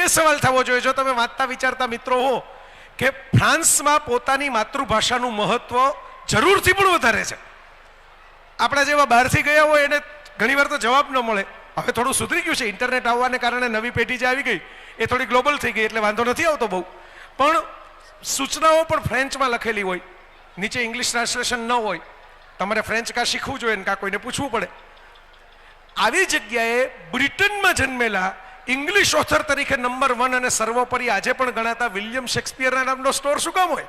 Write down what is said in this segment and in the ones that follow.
એ સવાલ થવો જોઈએ, જો તમે વાંચતા વિચારતા મિત્રો હો, કે ફ્રાન્સમાં પોતાની માતૃભાષાનું મહત્વ જરૂરથી પણ વધારે છે. આપણા જેવા બહારથી ગયા હોય એને ઘણીવાર તો જવાબ ન મળે. હવે થોડું સુધરી ગયું છે, ઇન્ટરનેટ આવવાને કારણે નવી પેઢી જે આવી ગઈ એ થોડી ગ્લોબલ થઈ ગઈ, એટલે વાંધો નથી આવતો બહુ. પણ સૂચનાઓ પણ ફ્રેન્ચમાં લખેલી હોય, નીચે ઇંગ્લિશ ટ્રાન્સલેશન ન હોય, તમારે ફ્રેન્ચ કાં શીખવું જોઈએ ને કાં કોઈને પૂછવું પડે. આવી જગ્યાએ બ્રિટનમાં જન્મેલા ઇંગ્લિશ ઓથર તરીકે નંબર 1 અને સર્વોપરી આજે પણ ગણાતા વિલિયમ શેક્સપિયરના નામનો સ્ટોર શું કામ હોય?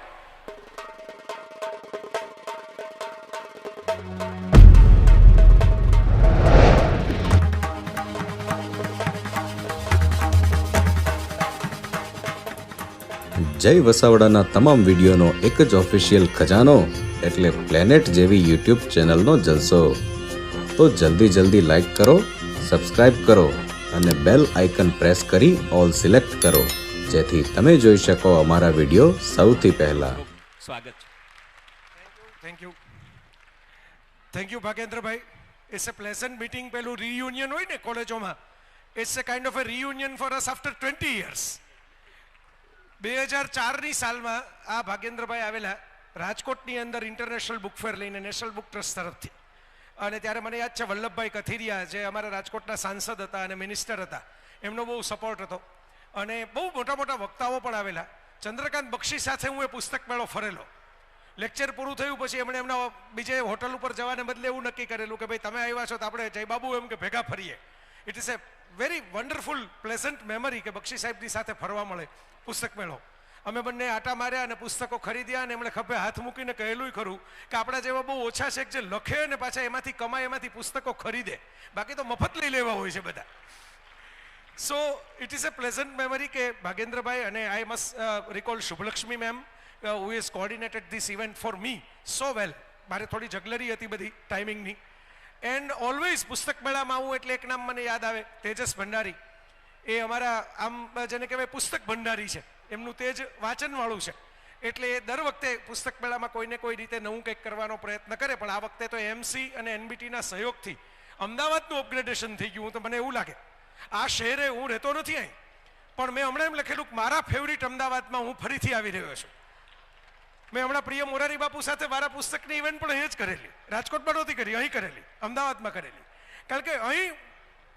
જય વસાવડાના તમામ વિડીયોનો એક જ ઓફિશિયલ ખજાનો એટલે પ્લેનેટ જેવી યુટ્યુબ ચેનલનો જલસો. તો જલ્દી લાઈક કરો, સબસ્ક્રાઇબ કરો અને બેલ આઇકન પ્રેસ કરી ઓલ સિલેક્ટ કરો, જેથી તમે જોઈ શકો અમારા વિડીયો સૌથી પહેલા. સ્વાગત છે. Thank you Bhagendrabhai. It's a pleasant meeting. પેલું રિયુનિયન હોય ને કોલેજોમાં, it's a kind of a reunion for us after 20 years. 2004ની સાલમાં આ ભાગેન્દ્રભાઈ આવેલા રાજકોટની અંદર ઇન્ટરનેશનલ બુક ફેર લઈને નેશનલ બુક ટ્રસ્ટ તરફથી. અને ત્યારે મને યાદ છે વલ્લભભાઈ કથિરિયા જે અમારા રાજકોટના સાંસદ હતા અને મિનિસ્ટર હતા, એમનો બહુ સપોર્ટ હતો અને બહુ મોટા મોટા વક્તાઓ પણ આવેલા. ચંદ્રકાંત બક્ષી સાથે હું એ પુસ્તક મેળો ફરેલો. લેક્ચર પૂરું થયું પછી એમણે એમના બીજે હોટલ ઉપર જવાને બદલે એવું નક્કી કરેલું કે ભાઈ તમે આવ્યા છો તો આપણે જયબાબુ એમ કે ભેગા ફરીએ. It is A very wonderful pleasant memory કે બક્ષી સાહેબની સાથે ફરવા મળે. પુસ્તક મેળો અમે બંને આટા માર્યા અને પુસ્તકો ખરીદ્યા અને એમણે ખભે હાથ મૂકીને કહેલું ખરું કે આપણા જેવા બહુ ઓછા છે જે લખે અને પાછા એમાંથી કમાય, એમાંથી પુસ્તકો ખરીદે, બાકી તો મફત લઈ લેવા હોય છે બધા. So it is a pleasant memory કે ભાગેન્દ્રભાઈ અને I must recall Shubhalakshmi ma'am who is coordinated this event for me so well. મારે થોડી જગલરી હતી બધી ટાઈમિંગની. એન્ડ ઓલવેઝ પુસ્તક મેળામાં આવું એટલે એક નામ મને યાદ આવે, તેજસ ભંડારી. એ અમારા આમ જેને કહેવાય પુસ્તક ભંડારી છે, એમનું તેજ વાંચનવાળું છે, એટલે એ દર વખતે પુસ્તક મેળામાં કોઈને કોઈ રીતે નવું કંઈક કરવાનો પ્રયત્ન કરે. પણ આ વખતે તો એમસી અને એનબીટીના સહયોગથી અમદાવાદનું અપગ્રેડેશન થઈ ગયું. તો મને એવું લાગે આ શહેરે હું રહેતો નથી અહીં, પણ મેં હમણાં એમ લખેલું કે મારા ફેવરિટ અમદાવાદમાં હું ફરીથી આવી રહ્યો છું. મેં હમણાં પ્રિય મોરારી બાપુ સાથે મારા પુસ્તકની ઇવેન્ટ પણ અહીં જ કરેલી. રાજકોટમાં નહોતી કરી, અહીં કરેલી, અમદાવાદમાં કરેલી. કારણ કે અહીં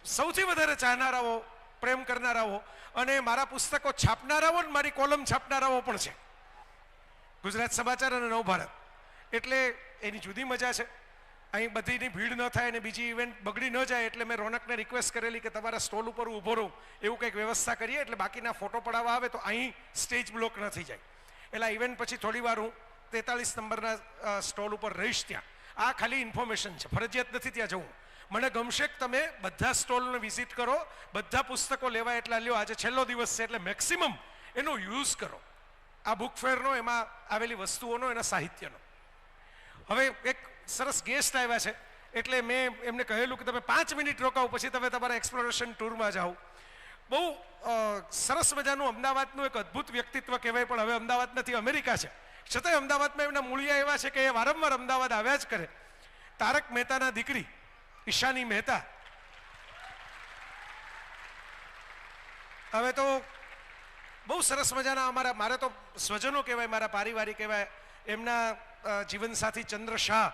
સૌથી વધારે ચાહનારાઓ, પ્રેમ કરનારાઓ અને મારા પુસ્તકો છાપનારાઓ અને મારી કોલમ છાપનારાઓ પણ છે, ગુજરાત સમાચાર અને નવભારત. એટલે એની જુદી મજા છે. અહીં બધીની ભીડ ન થાય અને બીજી ઇવેન્ટ બગડી ન જાય એટલે મેં રોનકને રિક્વેસ્ટ કરેલી કે તમારા સ્ટોલ ઉપર ઊભો રહું, એવું કંઈક વ્યવસ્થા કરીએ એટલે બાકીના ફોટો પડાવવા આવે તો અહીં સ્ટેજ બ્લોક ન થઈ જાય. એટલે ઇવેન્ટ પછી થોડી વાર હું 43 નંબરના સ્ટોલ ઉપર રહીશ. ત્યાં આ ખાલી ઇન્ફોર્મેશન છે, ફરજિયાત નથી ત્યાં જવું. મને ગમશે કે તમે બધા સ્ટોલને વિઝિટ કરો, બધા પુસ્તકો લેવા એટલા લ્યો. આજે છેલ્લો દિવસ છે એટલે મેક્સિમમ એનો યુઝ કરો, આ બુક ફેરનો, એમાં આવેલી વસ્તુઓનો, એના સાહિત્યનો. હવે એક સરસ ગેસ્ટ આવ્યા છે એટલે મેં એમને કહેલું કે તમે 5 મિનિટ રોકાવો, પછી તમે તમારા એક્સપ્લોરેશન ટૂરમાં જાઓ. બહુ સરસ મજાનું અમદાવાદનું એક અદ્ભુત વ્યક્તિત્વ કહેવાય, પણ હવે અમદાવાદ નથી, અમેરિકા છે. છતાંય અમદાવાદમાં એમના મૂળિયા એવા છે કે એ વારંવાર અમદાવાદ આવ્યા જ કરે. તારક મહેતાના દીકરી ઈશાની મહેતા. હવે તો બહુ સરસ મજાના મારે તો સ્વજનો કહેવાય, મારા પારિવારિક કહેવાય. એમના જીવનસાથી ચંદ્ર શાહ,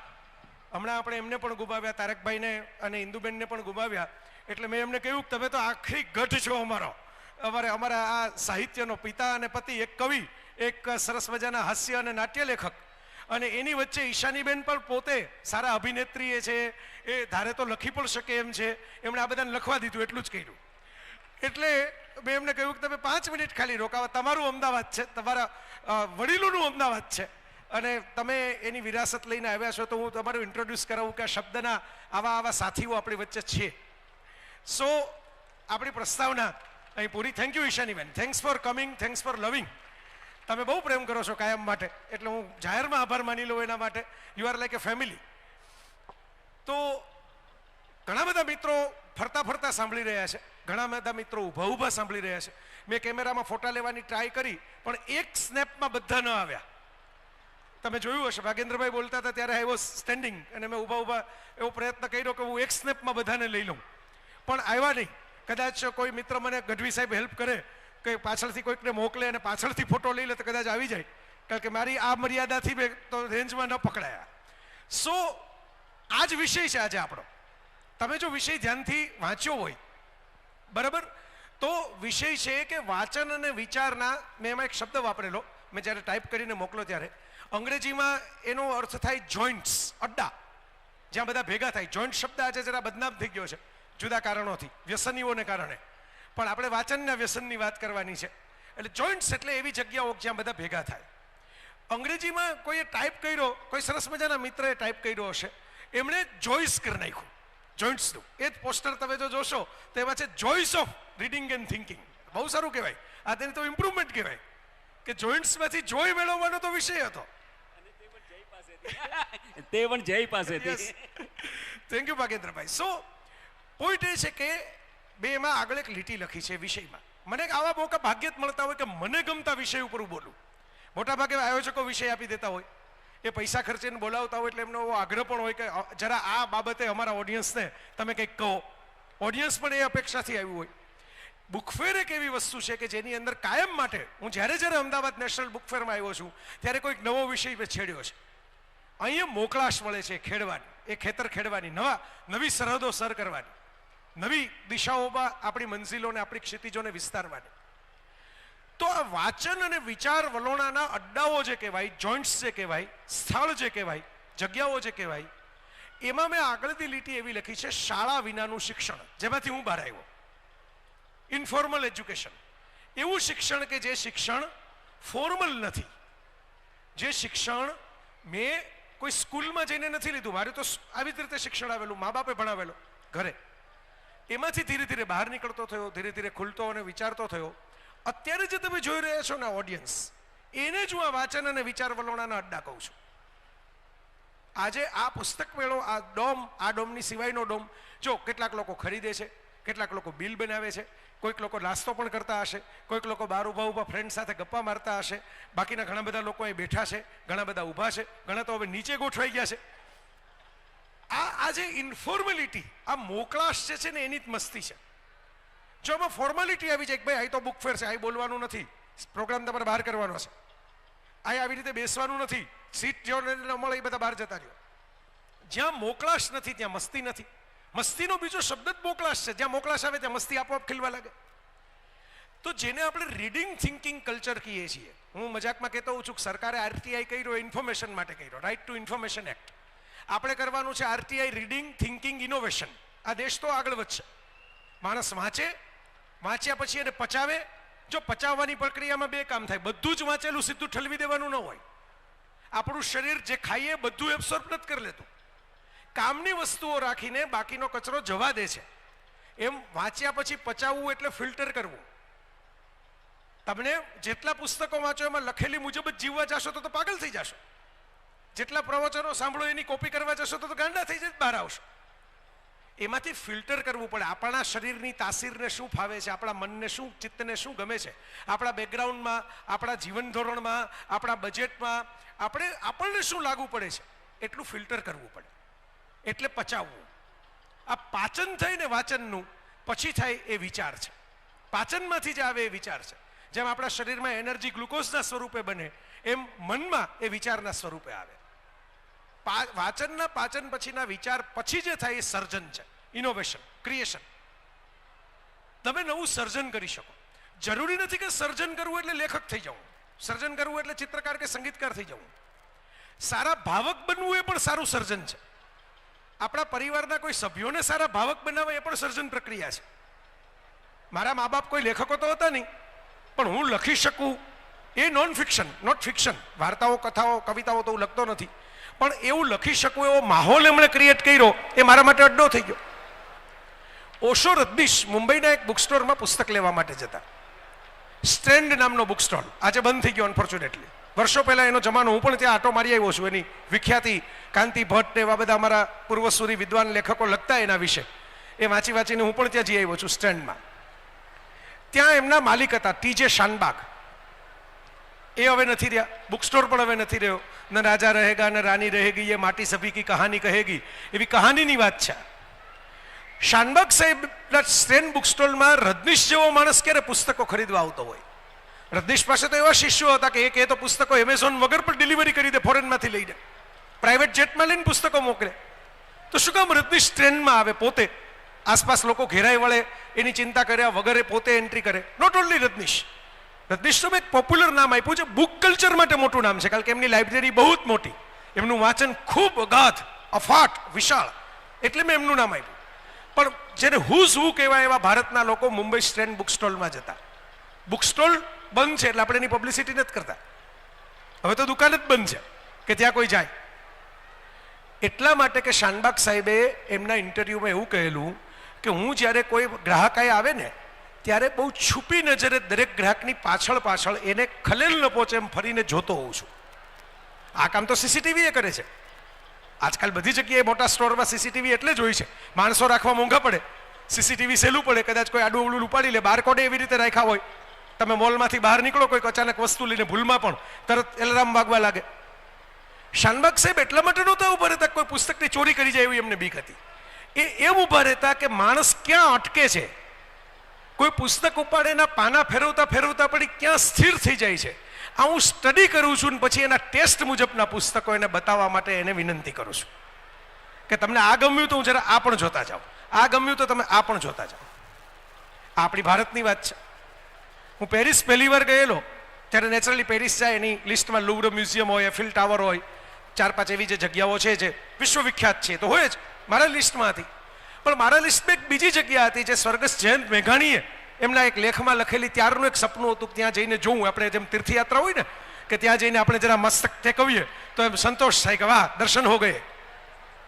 હમણાં આપણે એમને પણ ગુમાવ્યા, તારકભાઈને અને ઇન્દુબેનને પણ ગુમાવ્યા. એટલે મેં એમને કહ્યું કે તમે તો આખરી ગઢ છો અમારા આ સાહિત્યનો, પિતા અને પતિ, એક કવિ, એક સરસ મજાના હાસ્ય અને નાટ્ય લેખક, અને એની વચ્ચે ઈશાનીબેન પણ પોતે સારા અભિનેત્રી છે, એ ધારે તો લખી પણ શકે એમ છે. એમણે આ બધાને લખવા દીધું, એટલું જ કહ્યું. એટલે મેં એમને કહ્યું કે તમે 5 મિનિટ ખાલી રોકાવા, તમારું અમદાવાદ છે, તમારા વડીલોનું અમદાવાદ છે અને તમે એની વિરાસત લઈને આવ્યા છો, તો હું તમારું ઇન્ટ્રોડ્યુસ કરાવું કે આ શબ્દના આવા સાથીઓ આપણી વચ્ચે છે. સો આપણી પ્રસ્તાવના અહીં પૂરી. Thank you Ishaniben, thanks for coming, thanks for loving. તમે બહુ પ્રેમ કરો છો કાયમ માટે, એટલે હું જાહેરમાં આભાર માની લઉં એના માટે. You are like A family. તો ઘણા બધા મિત્રો ફરતા સાંભળી રહ્યા છે, ઘણા બધા મિત્રો ઊભા સાંભળી રહ્યા છે. મેં કેમેરામાં ફોટા લેવાની ટ્રાય કરી પણ એક સ્નેપમાં બધા ન આવ્યા. તમે જોયું હશે ભાગેન્દ્રભાઈ બોલતા હતા ત્યારે આઈ વોઝ સ્ટેન્ડિંગ અને મેં ઊભા એવો પ્રયત્ન કર્યો કે હું એક સ્નેપમાં બધાને લઈ લઉં, પણ આવ્યા નહીં. કદાચ કોઈ મિત્ર મને ગઢવી સાહેબ હેલ્પ કરે કે પાછળથી કોઈકને મોકલે અને પાછળથી ફોટો લઈ લે તો કદાચ આવી જાય, કારણ કે મારી આ મર્યાદાથી મેં તો રેન્જમાં ન પકડાયા. સો આ જ વિષય છે આજે આપણો. તમે જો વિષય ધ્યાનથી વાંચ્યો હોય, બરાબર, તો વિષય છે કે વાંચન અને વિચારના, મેં એમાં એક શબ્દ વાપરેલો, મેં જ્યારે ટાઈપ કરીને મોકલો ત્યારે, અંગ્રેજીમાં એનો અર્થ થાય જોઈન્ટ્સ, અડ્ડા, જ્યાં બધા ભેગા થાય. જોઈન્ટ શબ્દ આજે જરા બદનામ થઈ ગયો છે જુદા કારણોથી, વ્યસનીઓને કારણે, પણ આપણે વાંચનના વ્યસનની વાત કરવાની છે. એટલે જોઈન્ટ્સ એટલે એવી જગ્યાઓ જ્યાં બધા ભેગા થાય. અંગ્રેજીમાં કોઈએ ટાઈપ કર્યો, કોઈ સરસ મજાના મિત્રએ ટાઈપ કર્યો હશે, એમણે જોઈસ કરી નાખ્યું જોઈન્ટ્સનું. એ જ પોસ્ટર તમે જો જોશો તો એમાં છે Joyce of reading and thinking. બહુ સારું કહેવાય, આ તેની તો ઇમ્પ્રુવમેન્ટ કહેવાય કે જોઈન્ટ્સમાંથી જોઈ મેળવવાનો તો વિષય હતો. તે પણ જય પાસેથી. Thank you Bhagendrabhai. So point એ છે કે બે એમાં આગળ એક લીટી લખી છે વિષયમાં. મને આવા મોકા ભાગ્યે જ મળતા હોય કે મને ગમતા વિષય ઉપર હું બોલું. મોટા ભાગે આયોજકો વિષય આપી દેતા હોય, એ પૈસા ખર્ચીને બોલાવતા હોય, એટલે એમનો એવો આગ્રહ પણ હોય કે જરા આ બાબતે અમારા ઓડિયન્સને તમે કંઈક કહો. ઓડિયન્સ પણ એ અપેક્ષાથી આવ્યું હોય. બુકફેર એક એવી વસ્તુ છે કે જેની અંદર કાયમ માટે, હું જ્યારે જ્યારે અમદાવાદ નેશનલ બુકફેરમાં આવ્યો છું ત્યારે કોઈક નવો વિષય મેં છેડ્યો છે. અહીંયા મોકળાશ મળે છે ખેડવાની, એ ખેતર ખેડવાની, નવી સરહદો સર કરવાની, નવી દિશાઓમાં આપણી મંઝિલોને, આપણી ક્ષિતિજોને વિસ્તારવાની. તો આ વાચન અને વિચાર વલોણાના અડ્ડાઓ જે કહેવાય, જોઈન્ટ્સ જે કહેવાય, સ્થળ જે કહેવાય, જગ્યાઓ જે કહેવાય, એમાં મેં આગળની લીટી એવી લખી છે, શાળા વિનાનું શિક્ષણ, જેમાંથી હું બહાર આવ્યો. ઇન્ફોર્મલ એજ્યુકેશન, એવું શિક્ષણ કે જે શિક્ષણ ફોર્મલ નથી, જે શિક્ષણ મેં કોઈ સ્કૂલમાં જઈને નથી લીધું. મારે તો આવી જ રીતે શિક્ષણ આવેલું, મા બાપે ભણાવેલો ઘરે. એમાંથી ધીરે ધીરે બહાર નીકળતો થયો, ધીરે ધીરે ખુલતો અને વિચારતો થયો. અત્યારે જે તમે જોઈ રહ્યા છો ને ઓડિયન્સ, એને જ હું આ વાચન અને વિચાર વલોણાના અડ્ડા કહું છું. આજે આ પુસ્તક મેળો, આ ડોમ, આ ડોમની સિવાયનો ડોમ, જો કેટલાક લોકો ખરીદે છે, કેટલાક લોકો બિલ બનાવે છે, કોઈક લોકો નાસ્તો પણ કરતા હશે, કોઈક લોકો બહાર ઊભા ફ્રેન્ડ સાથે ગપ્પા મારતા હશે, બાકીના ઘણા બધા લોકો અહીં બેઠા છે, ઘણા બધા ઊભા છે, ઘણા તો હવે નીચે ગોઠવાઈ ગયા છે. આ જે ઇન્ફોર્મેલિટી, આ મોકળાશ જે છે ને, એની જ મસ્તી છે. જો આમાં ફોર્માલિટી આવી જાય કે ભાઈ અહીં તો બુક ફેર છે, અહીં બોલવાનું નથી, પ્રોગ્રામ તમારે બહાર કરવાનો છે, અહીં આવી રીતે બેસવાનું નથી, સીટ જો ન મળે એ બધા બહાર જતા રહ્યો. જ્યાં મોકળાશ નથી ત્યાં મસ્તી નથી. મસ્તીનો બીજો શબ્દ જ મોકળાશ છે. જ્યાં મોકળાશ આવે ત્યાં મસ્તી આપોઆપ ખીલવા લાગે. તો જેને આપણે રીડિંગ થિંકિંગ કલ્ચર કહીએ છીએ, હું મજાકમાં કહેતો હોઉં છું કે સરકારે આરટીઆઈ કર્યો ઇન્ફોર્મેશન માટે કર્યો, રાઇટ ટુ ઇન્ફોર્મેશન એક્ટ. આપણે કરવાનું છે આરટીઆઈ રીડિંગ થિંકિંગ ઇનોવેશન. આ દેશ તો આગળ વધશે. માણસ વાંચ્યા પછી એને પચાવે. જો પચાવવાની પ્રક્રિયામાં બે કામ થાય, બધું જ વાંચેલું સીધું ઠલવી દેવાનું ન હોય. આપણું શરીર જે ખાઈએ બધું એબ્સોર્બ નથી કરી લેતું, કામની વસ્તુઓ રાખીને બાકીનો કચરો જવા દે છે. એમ વાંચ્યા પછી પચાવવું એટલે ફિલ્ટર કરવું. તમને જેટલા પુસ્તકો વાંચો એમાં લખેલી મુજબ જ જીવવા જશો તો પાગલ થઈ જશો. જેટલા પ્રવચનો સાંભળો એની કોપી કરવા જશો તો ગાંડા થઈ જાય, બહાર આવશો. એમાંથી ફિલ્ટર કરવું પડે. આપણા શરીરની તાસીરને શું ફાવે છે, આપણા મનને શું, ચિત્તને શું ગમે છે, આપણા બેકગ્રાઉન્ડમાં, આપણા જીવન ધોરણમાં, આપણા બજેટમાં આપણને શું લાગુ પડે છે, એટલું ફિલ્ટર કરવું પડે. એટલે પચાવવું. આ પાચન થઈને વાચનનું, પછી થાય એ વિચાર છે. પાચનમાંથી જ આવે એ વિચાર છે. જેમ આપણા શરીરમાં એનર્જી ગ્લુકોઝના સ્વરૂપે બને, એમ મનમાં એ વિચારના સ્વરૂપે આવે. વાચનના પાચન પછીના વિચાર પછી જે થાય એ સર્જન છે, ઇનોવેશન, ક્રિએશન. તમે નવું સર્જન કરી શકો. જરૂરી નથી કે સર્જન કરવું એટલે લેખક થઈ જવું, સર્જન કરવું એટલે ચિત્રકાર કે સંગીતકાર થઈ જવું. સારા ભાવક બનવું એ પણ સારું સર્જન છે. આપણા પરિવારના કોઈ સભ્યોને સારા ભાવક બનાવે એ પણ સર્જન પ્રક્રિયા છે. મારા મા બાપ કોઈ લેખકો તો હતા નહીં, પણ હું લખી શકું એ નોન ફિક્શન, નોટ ફિક્શન. વાર્તાઓ, કથાઓ, કવિતાઓ તો હું લખતો નથી, પણ એવું લખી શકું એવો માહોલ એમણે ક્રિએટ કર્યો, એ મારા માટે અડ્ડો થઈ ગયો. ઓશો રજનીશ મુંબઈના એક બુક સ્ટોરમાં પુસ્તક લેવા માટે જતા. સ્ટ્રેન્ડ નામનો બુક સ્ટોલ આજે બંધ થઈ ગયો અનફોર્ચ્યુનેટલી. વર્ષો પહેલા એનો જમાનો, હું પણ ત્યાં આટો મારી આવ્યો છું. એની વિખ્યાતિ કાંતિ ભટ્ટ એવા બધા અમારા પૂર્વસૂરી વિદ્વાન લેખકો લખતા એના વિશે, એ વાંચીને હું પણ ત્યાં જઈ આવ્યો છું સ્ટ્રેન્ડમાં. ત્યાં એમના માલિક હતા ટીજે શાનબાગ. એ હવે નથી રહ્યા, બુક સ્ટોર પણ હવે નથી રહ્યો. ન રાજા રહેગા ન રાની રહેગી, એ માટી સભી કી કહાની કહેગી, એવી કહાનીની વાત છે. શાનબાગ સાહેબના સ્ટ્રેન બુક સ્ટોલમાં રજનીશ જેવો માણસ ક્યારે પુસ્તકો ખરીદવા આવતો હોય? રજનીશ પાસે તો એવા શિષ્યો હતા કે એક તો પુસ્તકો એમેઝોન વગર પણ ડિલિવરી કરી દે, ફોરેનમાંથી લઈને પ્રાઇવેટ જેટમાં લઈને પુસ્તકો મોકલે. તો શું કામ રજનીશ ટ્રેનમાં આવે, પોતે આસપાસ લોકો ઘેરાઈ વળે એની ચિંતા કર્યા વગર પોતે એન્ટ્રી કરે? નોટ ઓનલી રજનીશ, રજનીશ તો એક પોપ્યુલર નામ આપ્યું છે, બુક કલ્ચર માટે મોટું નામ છે, કારણ કે એમની લાઇબ્રેરી બહુ જ મોટી, એમનું વાંચન ખૂબ અગાધ, અફાટ, વિશાળ, એટલે મેં એમનું નામ આપ્યું. પણ જેને હુઝ હુ કહેવાય એવા ભારતના લોકો મુંબઈ સ્ટ્રેન્ડ બુક સ્ટોલમાં જતા. બુક સ્ટોલ બંધ છે એટલે આપણે એની પબ્લિસિટી નથી કરતા, હવે તો દુકાન જ બંધ છે કે ત્યાં કોઈ જાય. એટલા માટે કે શાનબાગ સાહેબે એમના ઇન્ટરવ્યુમાં એવું કહેલું કે હું જ્યારે કોઈ ગ્રાહક આવે ને ત્યારે બહુ છુપી નજરે દરેક ગ્રાહકની પાછળ એને ખલેલ ન પહોંચે એમ ફરીને જોતો હોઉં છું. આ કામ તો સીસીટીવી એ કરે છે. આજકાલ બધી જગ્યાએ મોટા સ્ટોરમાં સીસીટીવી એટલે જ હોય છે. માણસો રાખવા મોંઘા પડે, સીસીટીવી સહેલું પડે, કદાચ કોઈ આડું અવળું ઉપાડી લે. બારકોડે એવી રીતે રાખ્યા હોય, તમે મોલમાંથી બહાર નીકળો કોઈક અચાનક વસ્તુ લઈને ભૂલમાં પણ તરત એલાર્મ વાગવા લાગે. શાનબાગ સાહેબ એટલા માટે નહોતા ઉભા રહેતા કોઈ પુસ્તકની ચોરી કરી જાય એવી એમને બીક હતી. એ એમ ઉભા રહેતા કે માણસ ક્યાં અટકે છે, કોઈ પુસ્તક ઉપાડે એના પાના ફેરવતા ફેરવતા પડી ક્યાં સ્થિર થઈ જાય છે. આ હું સ્ટડી કરું છું ને પછી એના ટેસ્ટ મુજબના પુસ્તકો એને બતાવવા માટે એને વિનંતી કરું છું કે તમને આ ગમ્યું તો હું જરા આ પણ જોતા જાઓ, આ ગમ્યું તો તમે આ પણ જોતા જાઓ. આપણી ભારતની વાત છે. હું પેરિસ પહેલી વાર ગયેલો ત્યારે નેચરલી પેરિસ જાય એની લિસ્ટમાં લુવર મ્યુઝિયમ હોય, એફિલ ટાવર હોય, 4-5 એવી જે જગ્યાઓ છે જે વિશ્વવિખ્યાત છે તો હોય જ, મારા લિસ્ટમાં હતી. પણ મારા લિસ્ટમાં એક બીજી જગ્યા હતી જે સ્વર્ગસ્થ જયંત મેઘાણીએ એમના એક લેખમાં લખેલી. ત્યારનું એક સપનું હતું ત્યાં જઈને જોવું, આપણે જેમ તીર્થયાત્રા હોય ને કે ત્યાં જઈને આપણે જરા મસ્તક ટેકવીએ તો એમ સંતોષ થાય કે વાહ દર્શન હો ગયે.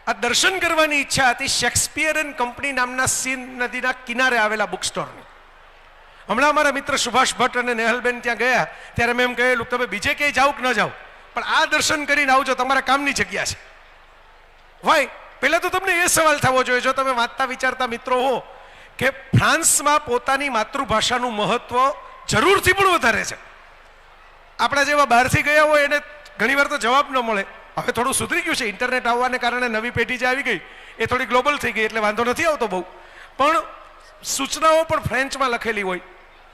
આ દર્શન કરવાની ઈચ્છા હતી શેક્સપિયર એન્ડ કંપની નામના સીન નદીના કિનારે આવેલા બુક સ્ટોરની. હમણાં અમારા મિત્ર સુભાષ ભટ્ટ અને નેહલબેન ત્યાં ગયા ત્યારે મેં એમ કહેલું તમે બીજે ક્યાંય જાઓ કે ન જાઓ પણ આ દર્શન કરીને આવજો, તમારા કામની જગ્યા છે. ભાઈ પહેલા તો તમને એ સવાલ થવો જોઈએ, જો તમે વાંચતા વિચારતા મિત્રો હો, કે ફ્રાન્સમાં પોતાની માતૃભાષાનું મહત્વ જરૂરથી પણ વધારે છે. આપણા જેવા બહારથી ગયા હોય એને ઘણીવાર તો જવાબ ન મળે. હવે થોડું સુધરી ગયું છે, ઇન્ટરનેટ આવવાને કારણે નવી પેઢી જે આવી ગઈ એ થોડી ગ્લોબલ થઈ ગઈ એટલે વાંધો નથી આવતો બહુ. પણ સૂચનાઓ પણ ફ્રેન્ચમાં લખેલી હોય,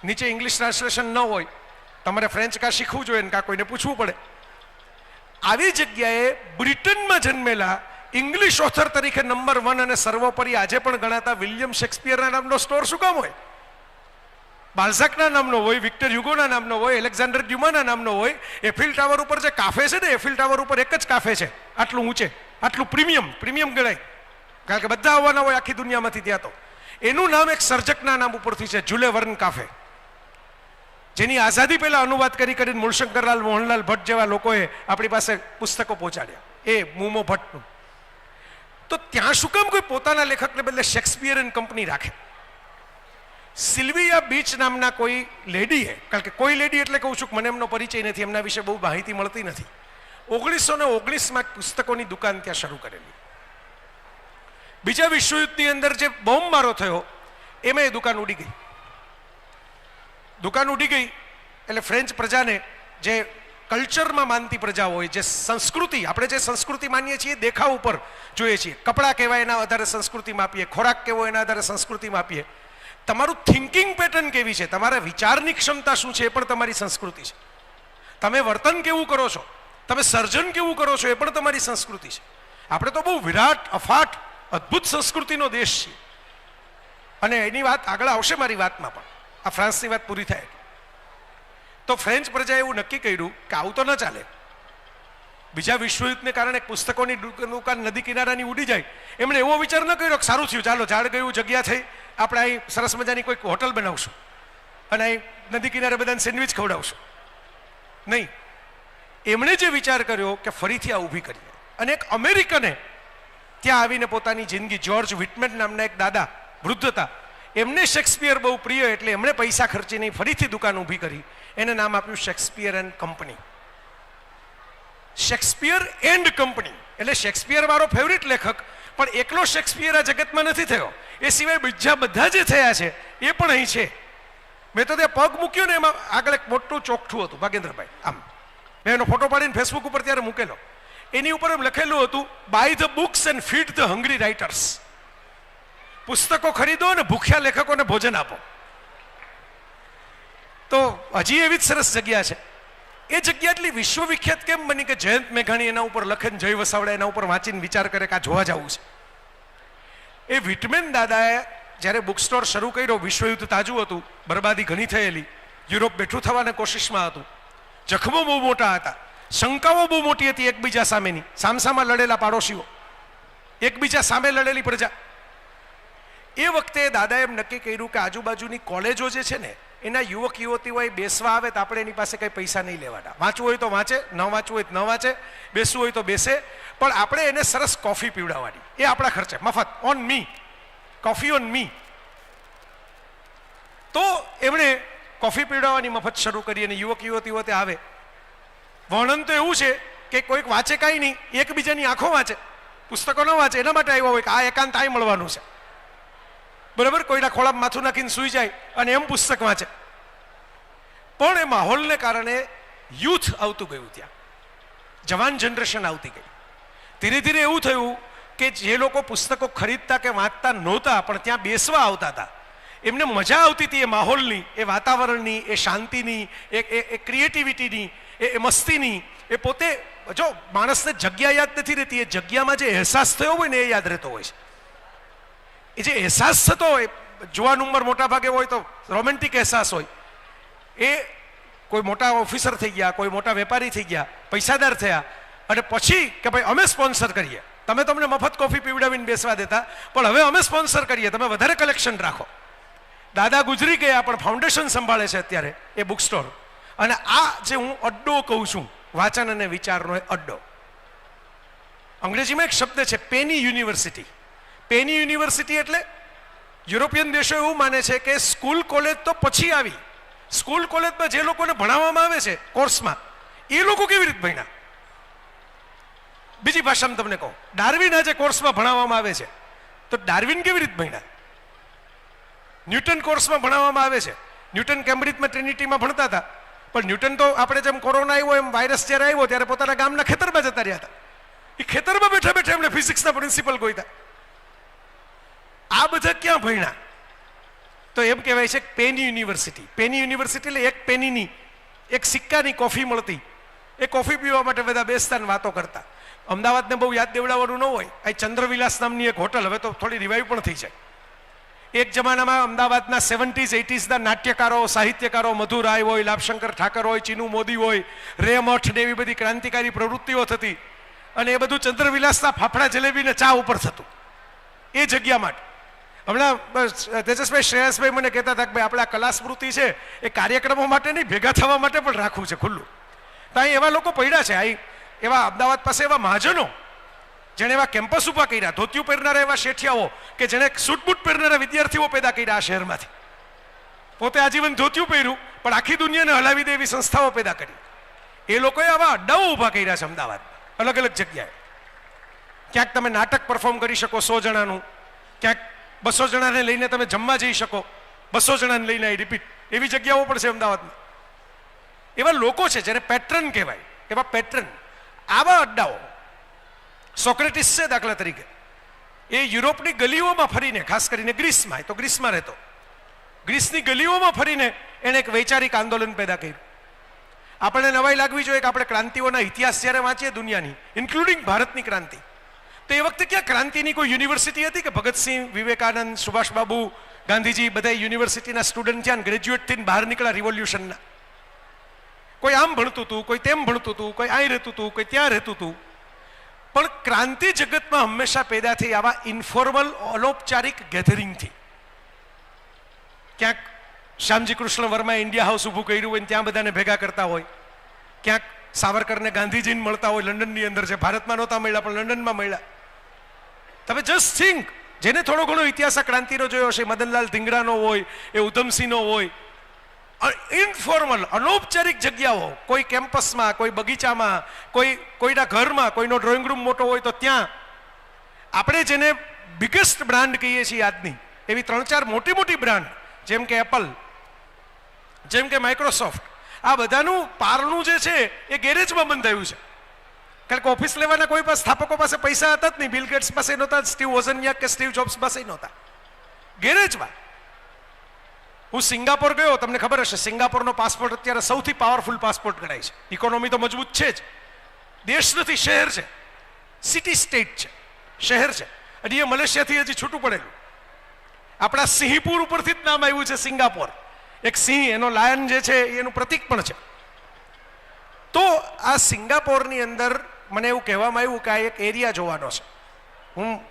નીચે ઇંગ્લિશ ટ્રાન્સલેશન ન હોય, તમારે ફ્રેન્ચ કાં શીખવું જોઈએ ને કાં કોઈને પૂછવું પડે. આવી જગ્યાએ બ્રિટનમાં જન્મેલા ઇંગ્લિશ ઓથર તરીકે નંબર 1 અને સર્વોપરી આજે પણ ગણાતા વિલિયમ શેક્સપિયરના નામનો સ્ટોર શું કામ હોય? બાલ્ઝાકના નામનો હોય, વિક્ટર હ્યુગોના નામનો હોય, એલેક્ઝાન્ડર ડ્યુમાના નામનો હોય. એફિલ ટાવર ઉપર જે કાફે છે ને, એફિલ ટાવર ઉપર એક જ કાફે છે આટલું ઊંચે, આટલું પ્રીમિયમ ગણાય, કારણ કે બધા આવવાના હોય આખી દુનિયામાંથી. ત્યાં તો એનું નામ એક સર્જકના નામ ઉપરથી છે, જુલે વર્ન કાફે, જેની આઝાદી પહેલા અનુવાદ કરીને મૂળશંકરલાલ મોહનલાલ ભટ્ટ જેવા લોકોએ આપણી પાસે પુસ્તકો પહોંચાડ્યા, એ મુમો ભટ્ટનું. તો ત્યાં શું કામ કોઈ પોતાના લેખકને બદલે શેક્સપિયર એન્ડ કંપની રાખે? સિલ્વિયા બીચ નામના કોઈ લેડીએ, કારણ કે કોઈ લેડી એટલે કહું છું કે મને એમનો પરિચય નથી, એમના વિશે બહુ માહિતી મળતી નથી, 1919માં પુસ્તકોની દુકાન ત્યાં શરૂ કરેલી. બીજા વિશ્વયુદ્ધની અંદર જે બોમ્બ મારો થયો એમાં એ દુકાન ઉડી ગઈ. દુકાન ઉડી ગઈ એટલે ફ્રેન્ચ પ્રજાને, જે કલ્ચરમાં માનતી પ્રજા હોય, જે સંસ્કૃતિ, આપણે જે સંસ્કૃતિ માનીએ છીએ દેખાવ ઉપર જોઈએ છીએ, કપડાં કહેવાય એના આધારે સંસ્કૃતિ માપીએ, ખોરાક કેવો એના આધારે સંસ્કૃતિ માપીએ, તમારું થિંકિંગ પેટર્ન કેવી છે, તમારા વિચારની ક્ષમતા શું છે એ પણ તમારી સંસ્કૃતિ છે. તમે વર્તન કેવું કરો છો, તમે સર્જન કેવું કરો છો એ પણ તમારી સંસ્કૃતિ છે. આપણે તો બહુ વિરાટ, અફાટ, અદ્ભુત સંસ્કૃતિનો દેશ છીએ. અને એની વાત આગળ આવશે મારી વાતમાં, પણ આ ફ્રાન્સની વાત પૂરી થાય તો ફ્રેન્ચ પ્રજાએ એવું નક્કી કર્યું કે આવું તો ન ચાલે. બીજા વિશ્વયુદ્ધને કારણે પુસ્તકોની દુકાન નદી કિનારાની ઉડી જાય, એમણે એવો વિચાર ન કર્યો કે સારું થયું, ચાલો ઝાડ ગયું, જગ્યા થઈ, આપણે અહીં સરસ મજાની કોઈક હોટલ બનાવશું અને અહીં નદી કિનારે બધાને સેન્ડવિચ ખવડાવશું. નહીં, એમણે જે વિચાર કર્યો કે ફરીથી આ ઊભી કરીએ. અને એક અમેરિકને ત્યાં આવીને પોતાની જિંદગી, જ્યોર્જ વિટમેન નામના એક દાદા વૃદ્ધ હતા, એમને શેક્સપિયર બહુ પ્રિય એટલે એમણે પૈસા ખર્ચીને ફરીથી દુકાન ઊભી કરી. એને નામ આપ્યું Shakespeare and company. Shakespeare and company એટલે શેક્સપિયર મારો ફેવરિટ લેખક, પણ એકલો શેક્સપિયર આ જગતમાં નથી થયો, એ સિવાય બીજા બધા જે થયા છે એ પણ અહીં છે. મેં તો ત્યાં પગ મૂક્યો ને એમાં આગળ એક મોટું ચોકઠું હતું, ભાગેન્દ્રભાઈ, આમ મેં એનો ફોટો પાડીને ફેસબુક ઉપર ત્યારે મૂકેલો. એની ઉપર એમ લખેલું હતું, by the books and feed the hungry writers. પુસ્તકો ખરીદો અને ભૂખ્યા લેખકોને ભોજન આપો. તો હજી એવી જ સરસ જગ્યા છે. એ જગ્યા એટલી વિશ્વવિખ્યાત કેમ બની કે જયંત મેઘાણી એના ઉપર લખે ને જય વસાવડા એના ઉપર વાંચીને વિચાર કરે કે આ જોવા જવું છે. એ વિટમેન દાદાએ જ્યારે બુક સ્ટોર શરૂ કર્યો, વિશ્વયુદ્ધ તાજું હતું, બરબાદી ઘણી થયેલી, યુરોપ બેઠું થવાના કોશિશમાં હતું, જખમો બહુ મોટા હતા, શંકાઓ બહુ મોટી હતી એકબીજા સામેની, સામસામા લડેલા પાડોશીઓ, એકબીજા સામે લડેલી પ્રજા. એ વખતે દાદાએ એમ નક્કી કર્યું કે આજુબાજુની કોલેજો જે છે ને એના યુવક યુવતીઓ બેસવા આવે તો આપણે એની પાસે કંઈ પૈસા નહીં લેવાના. વાંચવું હોય તો વાંચે, ન વાંચવું હોય તો ન વાંચે, બેસવું હોય તો બેસે, પણ આપણે એને સરસ કોફી પીવડાવવાની, એ આપણા ખર્ચે, મફત, on me, coffee on me. તો એમણે કોફી પીવડાવવાની મફત શરૂ કરી અને યુવક યુવતીઓ તે આવે. વર્ણન તો એવું છે કે કોઈક વાંચે કાંઈ નહીં, એકબીજાની આંખો વાંચે, પુસ્તકો ન વાંચે, એના માટે આવ્યા હોય કે આ એકાંત આ મળવાનું છે, બરાબર, કોઈના ખોળામાં માથું નાખીને સૂઈ જાય અને એમ પુસ્તક વાંચે. પણ એ માહોલને કારણે યુથ આવતું ગયું, ત્યાં જવાન જનરેશન આવતી ગઈ. ધીરે ધીરે એવું થયું કે જે લોકો પુસ્તકો ખરીદતા કે વાંચતા નહોતા પણ ત્યાં બેસવા આવતા હતા, એમને મજા આવતી હતી એ માહોલની, એ વાતાવરણની, એ શાંતિની, એ ક્રિએટિવિટીની, એ મસ્તીની. એ પોતે, જો માણસને જગ્યા યાદ નથી રહેતી, એ જગ્યામાં જે અહેસાસ થયો હોય ને એ યાદ રહેતો હોય છે. એ જે અહેસાસ થતો હોય, જુવાન ઉંમર મોટા ભાગે હોય તો રોમેન્ટિક અહેસાસ હોય, એ કોઈ મોટા ઓફિસર થઈ ગયા, કોઈ મોટા વેપારી થઈ ગયા, પૈસાદાર થયા, અને પછી કે ભાઈ અમે સ્પોન્સર કરીએ, તમે તમને મફત કોફી પીવડાવીને બેસવા દેતા, પણ હવે અમે સ્પોન્સર કરીએ, તમે વધારે કલેક્શન રાખો. દાદા ગુજરી ગયા પણ ફાઉન્ડેશન સંભાળે છે અત્યારે એ બુક સ્ટોર. અને આ જે હું અડ્ડો કહું છું, વાંચન અને વિચારનો એ અડ્ડો, અંગ્રેજીમાં એક શબ્દ છે પેની યુનિવર્સિટી. પેની યુનિવર્સિટી એટલે યુરોપિયન દેશો એવું માને છે કે સ્કૂલ કોલેજ તો પછી આવી, સ્કૂલ કોલેજમાં જે લોકોને ભણાવવામાં આવે છે કોર્સમાં, એ લોકો કેવી રીતે ભણ્યા. બીજી ભાષામાં તમને કહું, ડાર્વિન આજે કોર્સમાં ભણાવવામાં આવે છે તો ડાર્વિન કેવી રીતે ભણ્યા. ન્યૂટન કોર્સમાં ભણાવવામાં આવે છે, ન્યૂટન કેમ્બ્રિજમાં ટ્રિનિટીમાં ભણતા હતા, પણ ન્યૂટન તો આપણે જેમ કોરોના આવ્યો એમ વાયરસ જ્યારે આવ્યો ત્યારે પોતાના ગામના ખેતરમાં જતા રહ્યા હતા. એ ખેતરમાં બેઠા બેઠા એમણે ફિઝિક્સના પ્રિન્સિપલ ગોઈતા. આ બધા ક્યાં ભણ્યા? તો એમ કહેવાય છે પેની યુનિવર્સિટી. પેની યુનિવર્સિટી એટલે એક પેનીની, એક સિક્કાની કોફી મળતી, એ કોફી પીવા માટે બધા બેસતા ને વાતો કરતા. અમદાવાદને બહુ યાદ દેવડાવવાનું ન હોય, આ ચંદ્રવિલાસ નામની એક હોટલ હવે તો થોડી રિવાઈવ પણ થઈ જાય. એક જમાનામાં અમદાવાદના 70s 80sના નાટ્યકારો, સાહિત્યકારો, મધુ રાય હોય, લાભશંકર ઠાકર હોય, ચીનુ મોદી હોય, રે મઠ ને એવી બધી ક્રાંતિકારી પ્રવૃત્તિઓ થતી, અને એ બધું ચંદ્રવિલાસના ફાફડા જલેબીને ચા ઉપર થતું એ જગ્યા માટે. હમણાં તેજસભાઈ, શ્રેયસભાઈ મને કહેતા હતા કે ભાઈ આપણે આ કલા સ્મૃતિ છે એ કાર્યક્રમો માટે નહીં, ભેગા થવા માટે પણ રાખવું છે ખુલ્લું. તો અહીં એવા લોકો પડ્યા છે, અહીં એવા અમદાવાદ પાસે એવા મહાજનો જેણે એવા કેમ્પસ ઊભા કર્યા, ધોતિયું પહેરનારા એવા શેઠિયાઓ કે જેણે સૂટબૂટ પહેરનારા વિદ્યાર્થીઓ પેદા કર્યા આ શહેરમાંથી. પોતે આજીવન ધોતિયું પહેર્યું પણ આખી દુનિયાને હલાવી દે એવી સંસ્થાઓ પેદા કરી. એ લોકોએ આવા અડ્ડાઓ ઊભા કર્યા છે અમદાવાદમાં, અલગ અલગ જગ્યાએ. ક્યાંક તમે નાટક પરફોર્મ કરી શકો 100 જણાનું, ક્યાંક 200 જણાને લઈને તમે જમવા જઈ શકો, 200 જણાને લઈને રિપીટ, એવી જગ્યાઓ પણ છે અમદાવાદમાં. એવા લોકો છે જેને પેટ્રન કહેવાય, એવા પેટ્રન. આવા અડ્ડાઓ, સોક્રેટિસ છે દાખલા તરીકે, એ યુરોપની ગલીઓમાં ફરીને, ખાસ કરીને ગ્રીસમાં, એ તો ગ્રીસમાં રહેતો, ગ્રીસની ગલીઓમાં ફરીને એણે એક વૈચારિક આંદોલન પેદા કર્યું. આપણને નવાઈ લાગવી જોઈએ કે આપણે ક્રાંતિઓના ઇતિહાસ જ્યારે વાંચીએ દુનિયાની, ઇન્ક્લુડિંગ ભારતની ક્રાંતિ, તો એ વખતે ક્યાં ક્રાંતિની કોઈ યુનિવર્સિટી હતી કે ભગતસિંહ, વિવેકાનંદ, સુભાષબાબુ, ગાંધીજી બધા યુનિવર્સિટીના સ્ટુડન્ટ થયા, ગ્રેજ્યુએટ થઈને બહાર નીકળ્યા રિવોલ્યુશનના. કોઈ આમ ભણતું હતું, કોઈ તેમ ભણતું હતું, કોઈ અહીં રહેતું હતું, કોઈ ત્યાં રહેતું હતું. પણ ક્રાંતિ જગતમાં હંમેશા પેદા થઈ આવા ઇન્ફોર્મલ, અનૌપચારિક ગેધરિંગથી. ક્યાંક શ્યામજી કૃષ્ણ વર્માએ ઇન્ડિયા હાઉસ ઊભું કર્યું હોય ત્યાં બધાને ભેગા કરતા હોય, ક્યાંક સાવરકરને ગાંધીજીને મળતા હોય લંડનની અંદર, છે ભારતમાં નહોતા મળ્યા પણ લંડનમાં મળ્યા. તમે જસ્ટ થિંક, જેને થોડો ઘણો ઇતિહાસ આ ક્રાંતિનો જોયો હશે, મદનલાલ ધીંગરાનો હોય, એ ઉધમસિંહનો હોય, ઇન્ફોર્મલ, અનૌપચારિક જગ્યાઓ, કોઈ કેમ્પસમાં, કોઈ બગીચામાં, કોઈના ઘરમાં, કોઈનો ડ્રોઈંગ રૂમ મોટો હોય તો ત્યાં. આપણે જેને બિગેસ્ટ બ્રાન્ડ કહીએ છીએ આજની, એવી 3-4 મોટી મોટી બ્રાન્ડ, જેમ કે એપલ, જેમ કે માઇક્રોસોફ્ટ, આ બધાનું પારણું જે છે એ ગેરેજમાં બંધાયું છે. કારણ કે ઓફિસ લેવાના કોઈ પાસે, સ્થાપકો પાસે પૈસા હતા જ નહીં. બિલ ગેટ્સ પાસે નહોતા, સ્ટીવ વોઝનિયાક કે સ્ટીવ જોબ્સ પાસે નહોતા. ગેરેજમાં. હું સિંગાપોર ગયો, તમને ખબર હશે સિંગાપોરનો પાસપોર્ટ અત્યારે સૌથી પાવરફુલ પાસપોર્ટ ગણાય છે. ઇકોનોમી તો મજબૂત છે જ, દેશ નથી શહેર છે, સિટી સ્ટેટ છે, શહેર છે. અને એ મલેશિયાથી હજી છૂટું પડેલું. આપણા સિંહપુર ઉપરથી જ નામ આવ્યું છે સિંગાપોર. એક સિંહ, એનો લાયન જે છે એનું પ્રતીક પણ છે. તો આ સિંગાપોરની અંદર મને એવું કહેવામાં આવ્યું કે આ એક એરિયા જોવાનો છે. હું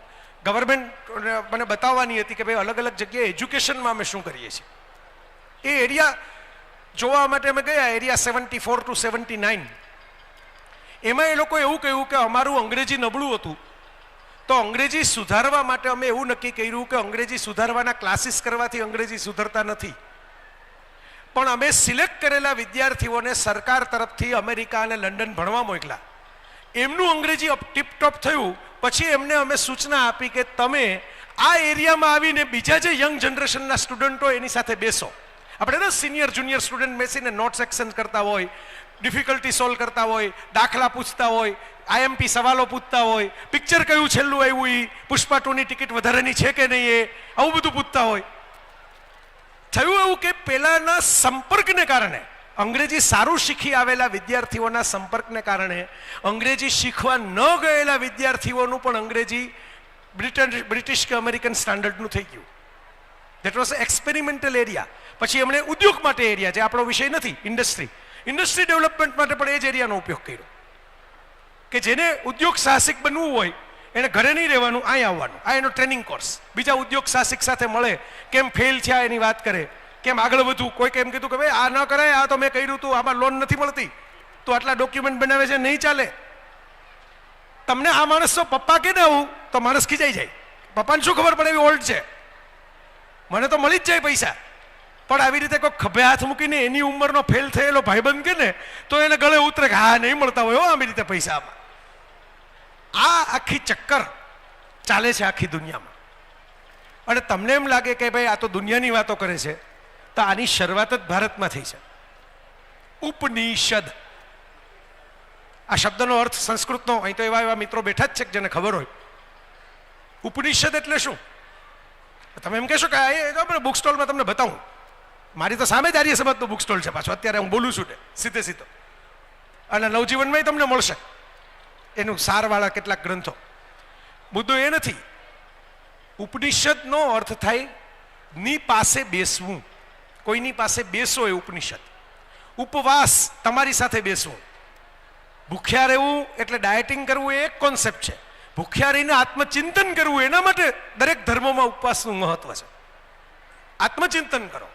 ગવર્મેન્ટ મને બતાવવાની હતી કે ભાઈ અલગ અલગ જગ્યાએ એજ્યુકેશનમાં અમે શું કરીએ છીએ. એ એરિયા જોવા માટે અમે ગયા, એરિયા 74 to 79. એમાં એ લોકો એવું કહ્યું કે અમારું અંગ્રેજી નબળું હતું, તો અંગ્રેજી સુધારવા માટે અમે એવું નક્કી કર્યું કે અંગ્રેજી સુધારવાના ક્લાસીસ કરવાથી અંગ્રેજી સુધરતા નથી, પણ અમે સિલેક્ટ કરેલા વિદ્યાર્થીઓને સરકાર તરફથી અમેરિકા અને લંડન ભણવા મોકલા. એમનું અંગ્રેજી ટીપટોપ થયું પછી એમને અમે સૂચના આપી કે તમે આ એરિયામાં આવીને બીજા જે યંગ જનરેશનના સ્ટુડન્ટો એની સાથે બેસો. આપણે તો સિનિયર જુનિયર સ્ટુડન્ટ બેસીને નોટ્સ એક્સચેન્જ કરતા હોય, ડિફિકલ્ટી સોલ્વ કરતા હોય, દાખલા પૂછતા હોય, આઈએમપી સવાલો પૂછતા હોય, પિક્ચર કયું છેલ્લું આવ્યું એ, પુષ્પા 2ની ટિકિટ વધારાની છે કે નહીં, એ આવું બધું પૂછતા હોય. થયું એવું કે પેલાના સંપર્કને કારણે, અંગ્રેજી સારું શીખી આવેલા વિદ્યાર્થીઓના સંપર્કને કારણે અંગ્રેજી શીખવા ન ગયેલા વિદ્યાર્થીઓનું પણ અંગ્રેજી બ્રિટિશ કે અમેરિકન સ્ટાન્ડર્ડનું થઈ ગયું. That was experimental area. પછી એમણે ઉદ્યોગ માટે એરિયા, જે આપણો વિષય નથી, ઇન્ડસ્ટ્રી ડેવલપમેન્ટ માટે પણ એ જ એરિયાનો ઉપયોગ કર્યો કે જેને ઉદ્યોગ સાહસિક બનવું હોય એને ઘરે નહીં રહેવાનું, અહીં આવવાનું. આ એનો ટ્રેનિંગ કોર્સ. બીજા ઉદ્યોગ સાહસિક સાથે મળે, કેમ ફેલ થયા એની વાત કરે, કેમ આગળ વધવું. કોઈ કેમ કીધું કે ભાઈ આ ન કરાય, આ તો મેં કર્યું હતું, આમાં લોન નથી મળતી, તો આટલા ડોક્યુમેન્ટ બનાવે છે, નહીં ચાલે. તમને આ માણસનો પપ્પા કે ને આવું તો માણસ ખીજાઈ જાય. પપ્પાને શું ખબર પડે, એવી ઓલ્ડ છે, મને તો મળી જ જાય પૈસા. પણ આવી રીતે કોઈ ખભે હાથ મૂકીને એની ઉંમરનો ફેલ થયેલો ભાઈબંધ કે ને તો એને ગળે ઉતરે કે હા નહીં મળતા હોય આવી રીતે પૈસા. આ આખી ચક્કર ચાલે છે આખી દુનિયામાં. અને તમને એમ લાગે કે ભાઈ આ તો દુનિયાની વાતો કરે છે, તો આની શરૂઆત જ ભારતમાં થઈ છે. ઉપનિષદ, આ શબ્દનો અર્થ સંસ્કૃતનો, અહીં તો એવા મિત્રો બેઠા જ છે કે જેને ખબર હોય. ઉપનિષદ એટલે શું? તમે એમ કહેશો કે બુક સ્ટોલમાં તમને બતાવું. મારી તો સામે જ આર્ય સમાજનું બુક સ્ટોલ છે પાછો, અત્યારે હું બોલું છું સીધે સીધો. અને નવજીવનમાં તમને મળશે એનું સારવાળા કેટલાક ગ્રંથો. મુદ્દો એ નથી. ઉપનિષદનો અર્થ થાય ની પાસે બેસવું, કોઈની પાસે બેસો એ ઉપનિષદ. ઉપવાસ, તમારી સાથે બેસવું. ભૂખ્યા રહેવું એટલે ડાયટિંગ કરવું એ એક કોન્સેપ્ટ છે. ભૂખ્યા રહીને આત્મચિંતન કરવું, એના માટે દરેક ધર્મોમાં ઉપવાસનું મહત્વ છે. આત્મચિંતન કરો.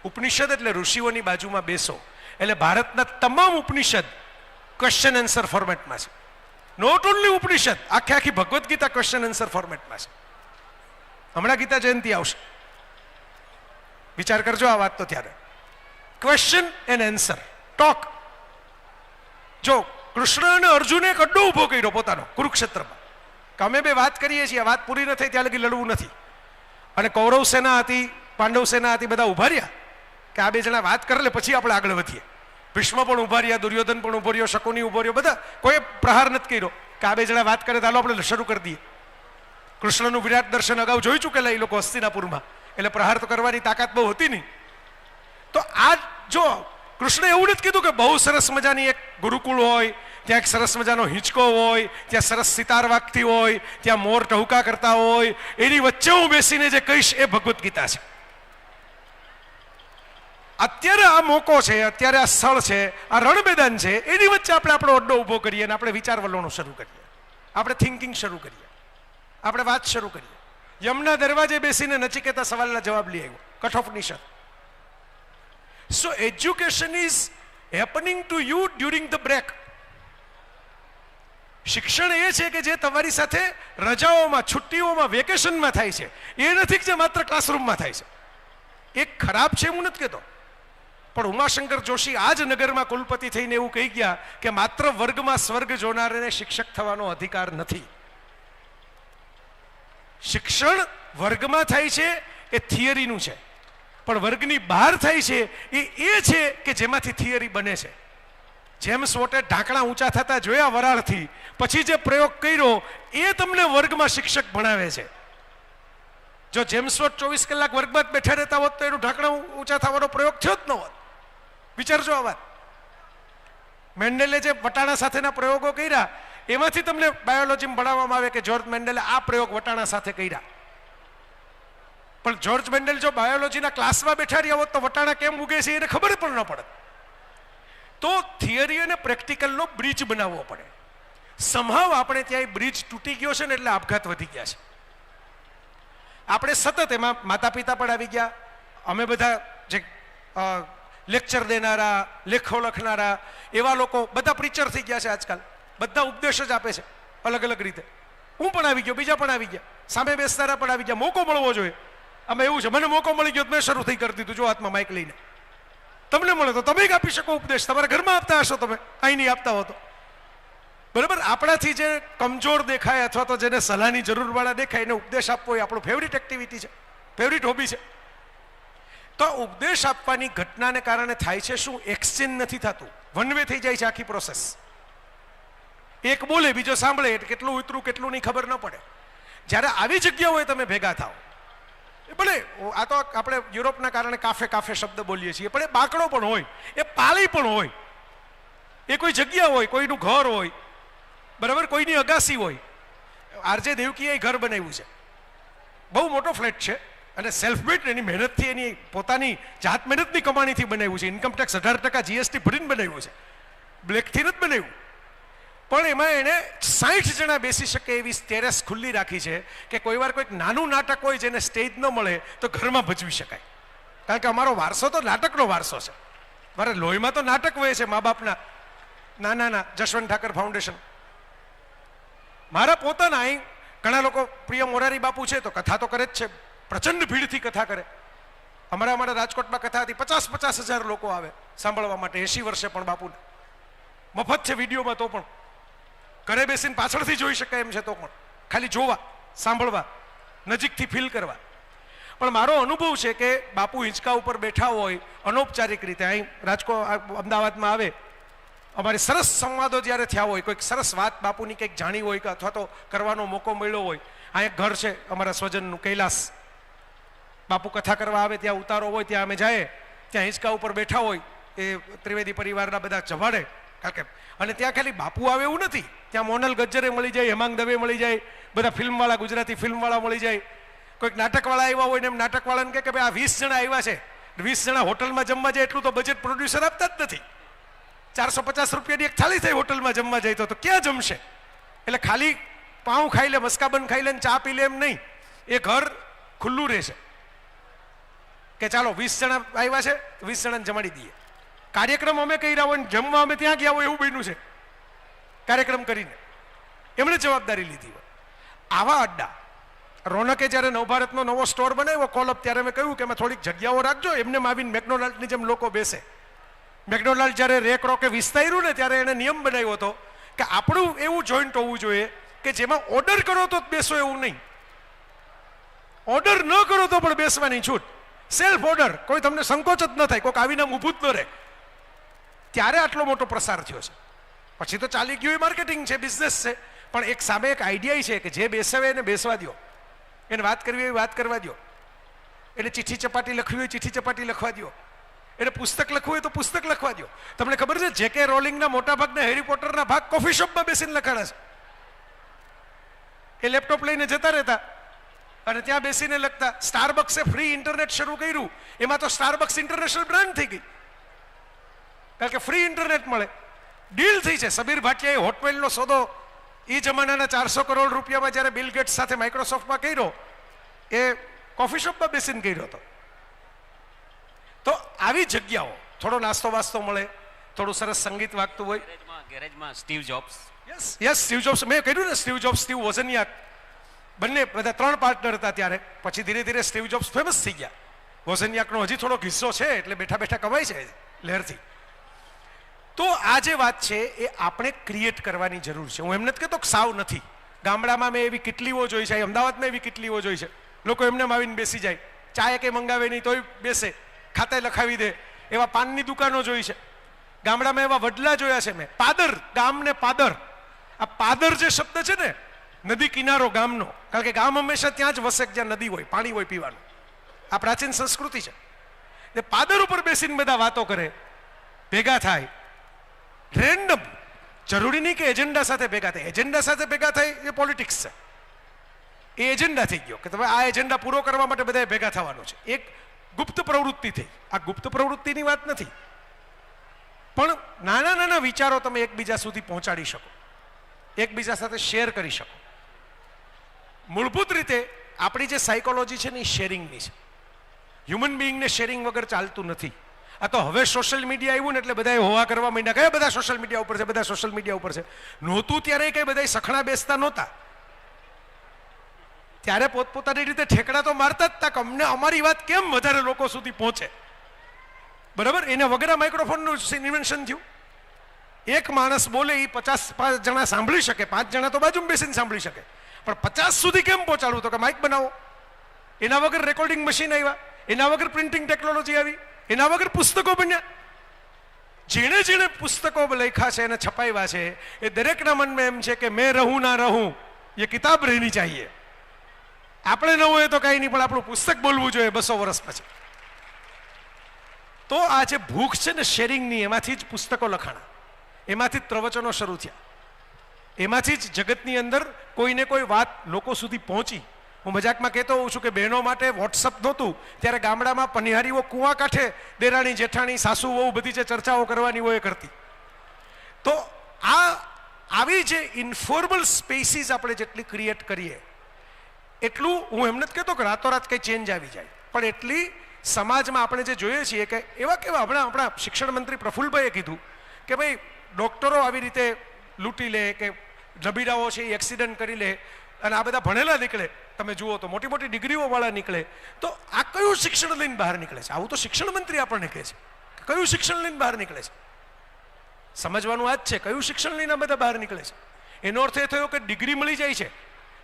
ઉપનિષદ એટલે ઋષિઓની બાજુમાં બેસો. એટલે ભારતના તમામ ઉપનિષદ ક્વેશ્ચન આન્સર ફોર્મેટમાં છે. નોટ ઓનલી ઉપનિષદ, આખી ભગવદ્ ગીતા ક્વેશ્ચન આન્સર ફોર્મેટમાં છે. હમણાં ગીતા જયંતિ આવશે, વિચાર કરજો આ વાત તો ત્યારે. Question and answer, talk. જો કૃષ્ણ અને અર્જુને એક અડ્ડો ઉભો કર્યો પોતાનો કુરુક્ષેત્રમાં કે અમે બે વાત કરીએ છીએ, વાત પૂરી ન થઈ ત્યાં લગી લડવું નથી. અને કૌરવ સેના હતી, પાંડવ સેના હતી, બધા ઉભા રહ્યા કે આ બે જણા વાત કરે પછી આપણે આગળ વધીએ. ભીષ્મ પણ ઉભા રહ્યા, દુર્યોધન પણ ઉભો રહ્યો, શકુની ઉભો રહ્યો, બધા કોઈ પ્રહાર નથી કર્યો કે આ બે જણા વાત કરે તો હાલો આપણે શરૂ કરી દઈએ. કૃષ્ણનું વિરાટ દર્શન અગાઉ જોઈ ચૂકેલા એ લોકો હસ્તિનાપુરમાં, એટલે પ્રહાર તો કરવાની તાકાત બહુ હતી નહીં. તો આ જો કૃષ્ણ એવું નથી કીધું કે બહુ સરસ મજાની એક ગુરુકુળ હોય, ત્યાં એક સરસ મજાનો હિંચકો હોય, ત્યાં સરસ સિતાર વાગતી હોય, ત્યાં મોર ટહુકા કરતા હોય, એની વચ્ચે હું બેસીને જે કહીશ એ ભગવદ્ ગીતા છે. અત્યારે આ મોકો છે, અત્યારે આ સ્થળ છે, આ રણ મેદાન છે, એની વચ્ચે આપણે આપણો અડ્ડો ઊભો કરીએ અને આપણે વિચાર વલણો શરૂ કરીએ, આપણે થિંકિંગ શરૂ કરીએ, આપણે વાત શરૂ કરીએ. યમના દરવાજે બેસીને નચિકેતા સવાલના જવાબ લઈ આવ્યો, કઠોપનિષદ. So education is happening to you during the break. શિક્ષણ એ છે કે જે તમારી સાથે રજાઓમાં, છુટ્ટીઓમાં, વેકેશનમાં થાય છે. એ નથી કે જે માત્ર ક્લાસરૂમમાં થાય છે. એ ખરાબ છે હું નથી કહેતો, પણ ઉમાશંકર જોશી આ જ નગરમાં કુલપતિ થઈને એવું કહી ગયા કે માત્ર વર્ગમાં સ્વર્ગ જોનારને શિક્ષક થવાનો અધિકાર નથી. શિક્ષણ વર્ગમાં થાય છે એ થિયરીનું છે, પણ વર્ગની બહાર થાય છે એ છે કે જેમાંથી થિયરી બને છે. જેમ્સ વોટે ઢાંકણા ઊંચા થતા જોયા વરાળથી, પછી જે પ્રયોગ કર્યો એ તમને વર્ગમાં શિક્ષક ભણાવે છે. જો જેમ્સ વોટ 24 કલાક વર્ગમાં જ બેઠા રહેતા હોત તો એનું ઢાંકણા ઊંચા થવાનો પ્રયોગ થયો જ ન હોત. વિચારજો આ વાત. મેન્ડેલે જે વટાણા સાથેના પ્રયોગો કર્યા એમાંથી તમને બાયોલોજીમાં ભણાવવામાં આવે કે જ્યોર્જ મેન્ડેલે આ પ્રયોગ વટાણા સાથે કર્યા. પણ જ્યોર્જ મેન્ડેલ જો બાયોલોજીના ક્લાસમાં બેઠા રહ્યા હોત તો વટાણા કેમ ઉગે છે એને ખબર પણ ન પડે. તો થિયરી અને પ્રેક્ટિકલનો બ્રિજ બનાવવો પડે. સમહાવ આપણે ત્યાં બ્રિજ તૂટી ગયો છે ને એટલે આપઘાત વધી ગયા છે. આપણે સતત એમાં માતા પિતા પણ આવી ગયા, અમે બધા જે લેક્ચર દેનારા, લેખો લખનારા એવા લોકો બધા પ્રીચર થઈ ગયા છે આજકાલ. બધા ઉપદેશ જ આપે છે અલગ અલગ રીતે. હું પણ આવી ગયો, બીજા પણ આવી ગયા, સામે બેસનારા પણ આવી ગયા. મોકો મળવો જોઈએ. આમાં એવું છે, મને મોકો મળી ગયો મેં શરૂ થઈ કરી દીધું. જો હાથમાં માઇક લઈને તમને મળે તો તમે જ આપી શકો ઉપદેશ. તમારા ઘરમાં આપતા હશો, તમે અહીં નહીં આપતા હો તો બરાબર. આપણાથી જે કમજોર દેખાય અથવા તો જેને સલાહની જરૂર વાળા દેખાય એને ઉપદેશ આપવો એ આપણું ફેવરિટ એક્ટિવિટી છે, ફેવરિટ હોબી છે. તો ઉપદેશ આપવાની ઘટનાને કારણે થાય છે શું? એક્સચેન્જ નથી થતું, વન વે થઈ જાય છે આખી પ્રોસેસ. એક બોલે બીજો સાંભળે, કેટલું ઉતરું કેટલું નહીં ખબર ન પડે. જ્યારે આવી જગ્યાઓએ તમે ભેગા થાઓ, ભલે આ તો આપણે યુરોપના કારણે કાફે કાફે શબ્દ બોલીએ છીએ, પણ એ બાકડો પણ હોય, એ પાળી પણ હોય, એ કોઈ જગ્યા હોય, કોઈનું ઘર હોય, બરાબર, કોઈની અગાસી હોય. આરજે દેવકીએ ઘર બનાવ્યું છે, બહુ મોટો ફ્લેટ છે અને સેલ્ફ મેડ, એની મહેનતથી, એની પોતાની જાત મહેનતની કમાણીથી બનાવ્યું છે. ઇન્કમટેક્સ 18% GST ભરીને બનાવ્યું છે, બ્લેકથી નથી બનાવ્યું. પણ એમાં એણે 60 જણા બેસી શકે એવી ટેરેસ ખુલ્લી રાખી છે કે કોઈ વાર કોઈક નાનું નાટક હોય જેને સ્ટેજ ન મળે તો ઘરમાં ભજવી શકાય. કારણ કે અમારો વારસો તો નાટકનો વારસો છે. મારે લોહીમાં તો નાટક વહે છે, મા બાપના નાના જશવંત ઠાકર ફાઉન્ડેશન. મારા પોતાના અહીં ઘણા લોકો પ્રિય મોરારી બાપુ છે તો કથા તો કરે જ છે, પ્રચંડ ભીડથી કથા કરે. અમારા રાજકોટમાં કથા હતી, 50,000 લોકો આવે સાંભળવા માટે. 80 વર્ષે પણ બાપુને મફત છે વિડીયોમાં, તો પણ ઘરે બેસીને પાછળથી જોઈ શકાય એમ છે, તો પણ ખાલી જોવા, સાંભળવા, નજીકથી ફીલ કરવા. પણ મારો અનુભવ છે કે બાપુ હિંચકા ઉપર બેઠા હોય અનૌપચારિક રીતે, અહીં રાજકોટ અમદાવાદમાં આવે, અમારે સરસ સંવાદો જ્યારે થયા હોય, કોઈક સરસ વાત બાપુની કંઈક જાણી હોય કે અથવા તો કરવાનો મોકો મળ્યો હોય. આ એક ઘર છે અમારા સ્વજનનું, કૈલાસ. બાપુ કથા કરવા આવે ત્યાં ઉતારો હોય, ત્યાં અમે જાય, ત્યાં હિંચકા ઉપર બેઠા હોય એ ત્રિવેદી પરિવારના બધા જવાડે. કારણ કે અને ત્યાં ખાલી બાપુ આવે એવું નથી, ત્યાં મોનલ ગજ્જરે મળી જાય, હેમાંગ દવે મળી જાય, બધા ફિલ્મવાળા, ગુજરાતી ફિલ્મવાળા મળી જાય. કોઈક નાટકવાળા આવ્યા હોય ને એમ નાટકવાળાને કહે કે ભાઈ આ 20 જણા આવ્યા છે, 20 જણા હોટલમાં જમવા જાય એટલું તો બજેટ પ્રોડ્યુસર આપતા જ નથી. 450 રૂપિયાની એક થાળી થાય હોટલમાં જમવા જાય તો ક્યાં જમશે? એટલે ખાલી પાઉં ખાઈ લે, મસ્કાબન ખાઈ લે ને ચા પી લે એમ નહીં. એ ઘર ખુલ્લું રહેશે કે ચાલો 20 જણા આવ્યા છે, 20 જણાને જમાડી દઈએ. કાર્યક્રમ અમે કર્યા હોય ને જમવા અમે ત્યાં ગયા હોય એવું બન્યું છે. કાર્યક્રમ કરીને એમણે જવાબદારી લીધી હોય. આવા અડ્ડા રોનકે જ્યારે નવભારતનો નવો સ્ટોર બનાવ્યો કોલઅપ, ત્યારે મેં કહ્યું કે એમાં થોડીક જગ્યાઓ રાખજો, એમને આવીને મેકડોનાલ્ડની જેમ લોકો બેસે. મેકડોનાલ્ડ જ્યારે રેક રોકે વિસ્તાર્યું ને ત્યારે એણે નિયમ બનાવ્યો હતો કે આપણું એવું જોઈન્ટ હોવું જોઈએ કે જેમાં ઓર્ડર કરો તો બેસો એવું નહીં, ઓર્ડર ન કરો તો પણ બેસવાની છૂટ, સેલ્ફ ઓર્ડર, કોઈ તમને સંકોચ જ ન થાય, કોઈક આવીને ઊભું જ ન રહે. ત્યારે આટલો મોટો પ્રસાર થયો છે. પછી તો ચાલી ગયું, એ માર્કેટિંગ છે, બિઝનેસ છે. પણ એક સામે એક આઈડિયા છે કે જે બેસાવે એને બેસવા દો, એને વાત કરવી હોય વાત કરવા દો, એને ચિઠ્ઠી ચપાટી લખવી હોય ચિઠ્ઠી ચપાટી લખવા દો, એને પુસ્તક લખવું હોય તો પુસ્તક લખવા દો. તમને ખબર છે જેકે રોલિંગના મોટા ભાગના હેરી પોટરના ભાગ કોફી શોપમાં બેસીને લખાણા છે. એ લેપટોપ લઈને જતા રહેતા અને ત્યાં બેસીને લખતા. સ્ટારબક્સે ફ્રી ઇન્ટરનેટ શરૂ કર્યું, એમાં તો સ્ટારબક્સ ઇન્ટરનેશનલ બ્રાન્ડ થઈ ગઈ, કારણ કે ફ્રી ઇન્ટરનેટ મળે. ડીલ થઈ છે. સબીર ભાટિયાએ હોટમેલનો સોદો એ જમાનાના 400 કરોડ રૂપિયામાં જ્યારે બિલ ગેટ્સ સાથે માઇક્રોસોફ્ટમાં કર્યો, એ કોફી શોપમાં બેસીને કર્યો હતો. તો આવી જગ્યાઓ, થોડો નાસ્તો વાસ્તો મળે, થોડું સરસ સંગીત વાગતું હોય. ગેરેજમાં Steve Jobs, yes Steve Jobs, મેં કહ્યું ને સ્ટીવ જોબ્સ, સ્ટીવ વોઝનિયાક, બંને બધા 3 પાર્ટનર હતા ત્યારે. પછી ધીરે ધીરે સ્ટીવ જોબ્સ ફેમસ થઈ ગયા. વોઝનિયાકનો હજી થોડોક હિસ્સો છે એટલે બેઠા બેઠા કમાય છે લહેરથી. તો આ જે વાત છે એ આપણે ક્રિએટ કરવાની જરૂર છે. હું એમ નથી કહેતો કે સાવ નથી. ગામડામાં મેં એવી કેટલીઓ જોઈ છે, અમદાવાદમાં એવી કેટલીઓ જોઈ છે, લોકો એમને આવીને બેસી જાય, ચા કંઈ મંગાવે નહીં તોય બેસે, ખાતે લખાવી દે. એવા પાનની દુકાનો જોઈ છે ગામડામાં, એવા વડલા જોયા છે મેં. પાદર, ગામ ને પાદર, આ પાદર જે શબ્દ છે ને, નદી કિનારો ગામનો, કારણ કે ગામ હંમેશા ત્યાં જ વસે જ્યાં નદી હોય, પાણી હોય પીવાનું. આ પ્રાચીન સંસ્કૃતિ છે. ને પાદર ઉપર બેસીને બધા વાતો કરે, ભેગા થાય, રેન્ડમ, જરૂરી નહીં કે એજન્ડા સાથે ભેગા થાય. એજન્ડા સાથે ભેગા થાય એ પોલિટિક્સ છે, એ એજન્ડા થઈ ગયો કે તમે આ એજન્ડા પૂરો કરવા માટે બધાએ ભેગા થવાનું છે. એક ગુપ્ત પ્રવૃત્તિ થઈ. આ ગુપ્ત પ્રવૃત્તિની વાત નથી, પણ નાના નાના વિચારો તમે એકબીજા સુધી પહોંચાડી શકો, એકબીજા સાથે શેર કરી શકો. મૂળભૂત રીતે આપણી જે સાયકોલોજી છે ને એ શેરિંગની છે. હ્યુમન બિંગને શેરિંગ વગર ચાલતું નથી. આ તો હવે સોશિયલ મીડિયા આવ્યું ને એટલે બધાએ હોવા કરવા માંડ્યા, કયા બધા સોશિયલ મીડિયા ઉપર છે, બધા સોશિયલ મીડિયા ઉપર છે. નહોતું ત્યારે કઈ બધા સખણા બેસતા નહોતા, ત્યારે પોતપોતાની રીતે ઠેકડા તો મારતા જ હતા કે અમને અમારી વાત કેમ વધારે લોકો સુધી પહોંચે. બરાબર, એને વગર માઇક્રોફોનનું ઇન્વેન્શન થયું. એક માણસ બોલે એ 50 જણા સાંભળી શકે, 5 જણા તો બાજુમાં બેસીને સાંભળી શકે, પણ 50 સુધી કેમ પહોંચાડવું? તો કે માઇક બનાવો. એના વગર રેકોર્ડિંગ મશીન આવ્યા, એના વગર પ્રિન્ટિંગ ટેકનોલોજી આવી, એના વગર પુસ્તકો બન્યા. જેણે જેણે પુસ્તકો લખ્યા છે અને છપાવ્યા છે એ દરેકના મનમાં એમ છે કે મેં રહું ના રહું એ કિતાબ રહેની ચાહીએ. આપણે ન હોય તો કાંઈ નહીં, પણ આપણું પુસ્તક બોલવું જોઈએ 200 વર્ષ પછી. તો આ જે ભૂખ છે ને શેરિંગની, એમાંથી જ પુસ્તકો લખાણા, એમાંથી જ પ્રવચનો શરૂ થયા, એમાંથી જ જગતની અંદર કોઈને કોઈ વાત લોકો સુધી પહોંચી. હું મજાકમાં કહેતો હોઉં છું કે બહેનો માટે વોટ્સઅપ નહોતું ત્યારે ગામડામાં પનિહારીઓ કૂવા કાંઠે દેરાણી જેઠાણી સાસુ વહુ બધી જે ચર્ચાઓ કરવાની હોય એ કરતી. તો આવી જે ઇન્ફોર્મલ સ્પેસીસ આપણે જેટલી ક્રિએટ કરીએ એટલું, હું એમ નથી કહેતો કે રાતોરાત કંઈ ચેન્જ આવી જાય, પણ એટલી સમાજમાં આપણે જે જોઈએ છીએ કે એવા કેવા, હમણાં આપણા શિક્ષણ મંત્રી પ્રફુલ્લભાઈએ કીધું કે ભાઈ ડૉક્ટરો આવી રીતે લૂંટી લે કે નબીરાઓ છે એ એક્સિડન્ટ કરી લે અને આ બધા ભણેલા નીકળે. તમે જુઓ તો મોટી મોટી ડિગ્રીઓ વાળા નીકળે. તો આ કયું શિક્ષણ લઈને બહાર નીકળે છે? આવું તો શિક્ષણ મંત્રી આપણને કહે છે કે કયું શિક્ષણ લઈને બહાર નીકળે છે. સમજવાનું આ જ છે, કયું શિક્ષણ લઈને આ બધા બહાર નીકળે છે. એનો અર્થ એ થયો કે ડિગ્રી મળી જાય છે,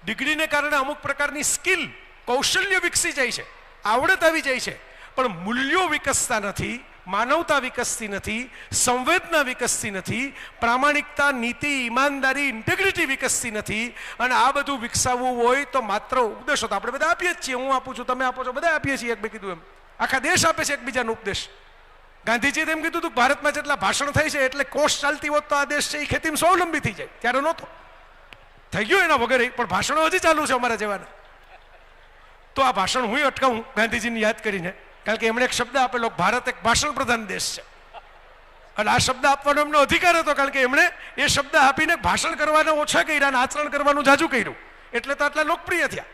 ડિગ્રીને કારણે અમુક પ્રકારની સ્કિલ, કૌશલ્ય વિકસી જાય છે, આવડત આવી જાય છે, પણ મૂલ્યો વિકસતા નથી, માનવતા વિકસતી નથી, સંવેદના વિકસતી નથી, પ્રામાણિકતા, નીતિ, ઈમાનદારી, ઇન્ટેગ્રિટી વિકસતી નથી. અને આ બધું વિકસાવવું હોય તો માત્ર ઉપદેશો તો આપણે બધા આપીએ જ છીએ. હું આપું છું, તમે આપો છો, બધા આપીએ છીએ. એક બે કીધું એમ આખા દેશ આપે છે એકબીજાનો ઉપદેશ. ગાંધીજીએ તેમ કીધું હતું ભારતમાં જેટલા ભાષણ થાય છે એટલે કોષ ચાલતી હોત તો આ દેશ છે એ ખેતીમાં સ્વાવલંબી થઈ જાય. ત્યારે નહોતો થઈ ગયો એના વગર, પણ ભાષણો હજી ચાલુ છે અમારા જેવાના. તો આ ભાષણ હું અટકાવું ગાંધીજીને યાદ કરીને, કારણ કે એમણે એક શબ્દ આપેલો, ભારત એક ભાષણ પ્રધાન દેશ છે. અને આ શબ્દ આપવાનો એમનો અધિકાર હતો, કારણ કે એમણે એ શબ્દ આપીને ભાષણ કરવાના ઓછા કર્યા અને આચરણ કરવાનું જાજુ કર્યું, એટલે તો આટલા લોકપ્રિય થયા.